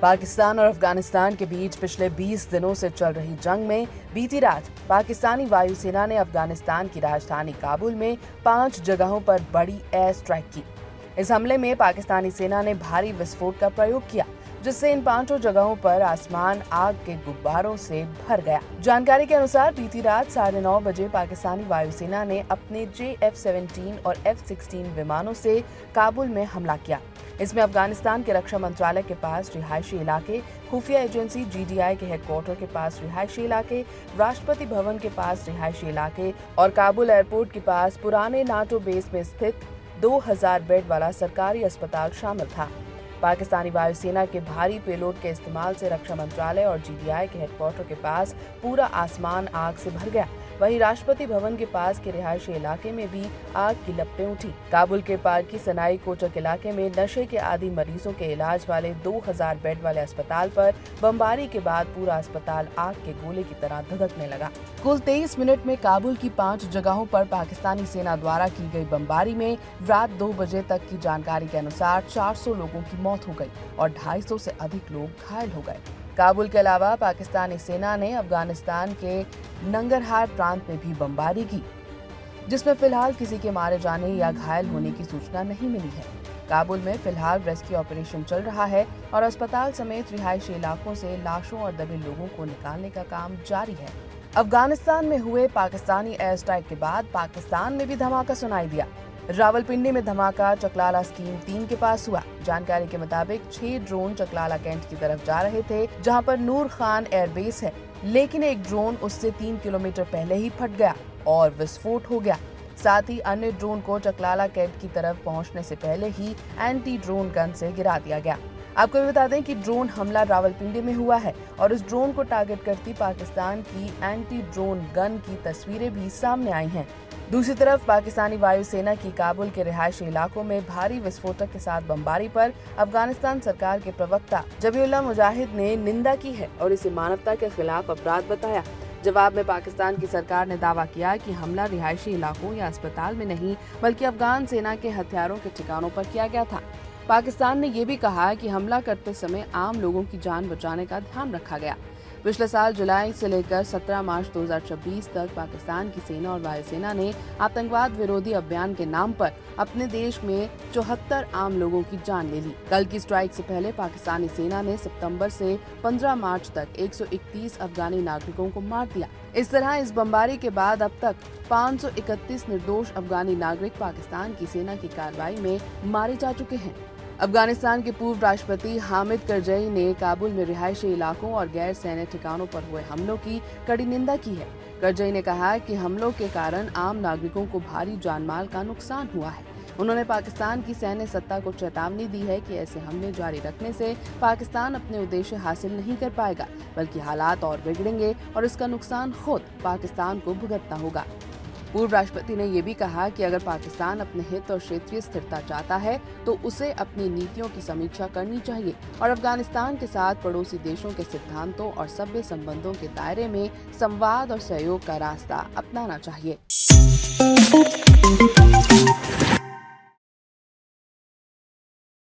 पाकिस्तान और अफगानिस्तान के बीच पिछले 20 दिनों से चल रही जंग में बीती रात पाकिस्तानी वायुसेना ने अफगानिस्तान की राजधानी काबुल में 5 जगहों पर बड़ी एयर स्ट्राइक की। इस हमले में पाकिस्तानी सेना ने भारी विस्फोट का प्रयोग किया, जिससे इन 5 जगहों पर आसमान आग के गुब्बारों से भर गया। जानकारी के अनुसार बीती रात 9:30 बजे पाकिस्तानी वायुसेना ने अपने F-17 और F-16 विमानों से काबुल में हमला किया। इसमें अफगानिस्तान के रक्षा मंत्रालय के पास रिहायशी इलाके, खुफिया एजेंसी GDI के हेडक्वार्टर के पास रिहायशी इलाके, राष्ट्रपति भवन के पास रिहायशी इलाके और काबुल एयरपोर्ट के पास पुराने नाटो बेस में स्थित 2000 बेड वाला सरकारी अस्पताल शामिल था। पाकिस्तानी वायुसेना के भारी पेलोड के इस्तेमाल से रक्षा मंत्रालय और GDI के हेडक्वार्टर के पास पूरा आसमान आग से भर गया। वहीं राष्ट्रपति भवन के पास के रिहायशी इलाके में भी आग की लपटें उठी। काबुल के पारकी सनाई कोचक इलाके में नशे के आदी मरीजों के इलाज वाले 2000 बेड वाले अस्पताल पर बमबारी के बाद पूरा अस्पताल आग के गोले की तरह धधकने लगा। कुल 23 मिनट में काबुल की 5 जगहों पर पाकिस्तानी सेना द्वारा की गई बमबारी में रात 2 बजे तक की जानकारी के अनुसार 400 लोगों की मौत हो गई और 250 से अधिक लोग घायल हो गए। काबुल के अलावा पाकिस्तानी सेना ने अफगानिस्तान के नंगरहार प्रांत में भी बमबारी की, जिसमें फिलहाल किसी के मारे जाने या घायल होने की सूचना नहीं मिली है। काबुल में फिलहाल रेस्क्यू ऑपरेशन चल रहा है और अस्पताल समेत रिहायशी इलाकों से लाशों और दबे लोगों को निकालने का काम जारी है। अफगानिस्तान में हुए पाकिस्तानी एयर स्ट्राइक के बाद पाकिस्तान में भी धमाका सुनाई दिया। रावलपिंडी में धमाका चकलाला स्कीम 3 के पास हुआ। जानकारी के मुताबिक 6 ड्रोन चकलाला कैंट की तरफ जा रहे थे, जहां पर नूर खान एयरबेस है, लेकिन एक ड्रोन उससे 3 किलोमीटर पहले ही फट गया और विस्फोट हो गया। साथ ही अन्य ड्रोन को चकलाला कैंट की तरफ पहुंचने से पहले ही एंटी ड्रोन गन से गिरा दिया गया। आपको भी बता दें कि ड्रोन हमला रावलपिंडी में हुआ है और इस ड्रोन को टारगेट करती पाकिस्तान की एंटी ड्रोन गन की तस्वीरें भी सामने आई हैं। दूसरी तरफ पाकिस्तानी वायुसेना की काबुल के रिहायशी इलाकों में भारी विस्फोटक के साथ बमबारी पर अफगानिस्तान सरकार के प्रवक्ता जबीउल्लाह मुजाहिद ने निंदा की है और इसे मानवता के खिलाफ अपराध बताया। जवाब में पाकिस्तान की सरकार ने दावा किया कि हमला रिहायशी इलाकों या अस्पताल में नहीं, बल्कि अफगान सेना के हथियारों के ठिकानों पर किया गया था। पाकिस्तान ने यह भी कहा कि हमला करते समय आम लोगों की जान बचाने का ध्यान रखा गया। पिछले साल जुलाई से लेकर 17 मार्च 2026 तक पाकिस्तान की सेना और वायुसेना ने आतंकवाद विरोधी अभियान के नाम पर अपने देश में 74 आम लोगों की जान ले ली। कल की स्ट्राइक से पहले पाकिस्तानी सेना ने सितंबर से 15 मार्च तक 131 अफगानी नागरिकों को मार दिया। इस तरह इस बमबारी के बाद अब तक 531 निर्दोष अफगानी नागरिक पाकिस्तान की सेना की कार्रवाई में मारे जा चुके हैं। अफगानिस्तान के पूर्व राष्ट्रपति हामिद करजई ने काबुल में रिहायशी इलाकों और गैर सैन्य ठिकानों पर हुए हमलों की कड़ी निंदा की है। करजई ने कहा कि हमलों के कारण आम नागरिकों को भारी जानमाल का नुकसान हुआ है। उन्होंने पाकिस्तान की सैन्य सत्ता को चेतावनी दी है कि ऐसे हमले जारी रखने से पाकिस्तान अपने उद्देश्य हासिल नहीं कर पाएगा, बल्कि हालात और बिगड़ेंगे और इसका नुकसान खुद पाकिस्तान को भुगतना होगा। पूर्व राष्ट्रपति ने यह भी कहा कि अगर पाकिस्तान अपने हित और क्षेत्रीय स्थिरता चाहता है तो उसे अपनी नीतियों की समीक्षा करनी चाहिए और अफगानिस्तान के साथ पड़ोसी देशों के सिद्धांतों और सभ्य संबंधों के दायरे में संवाद और सहयोग का रास्ता अपनाना चाहिए।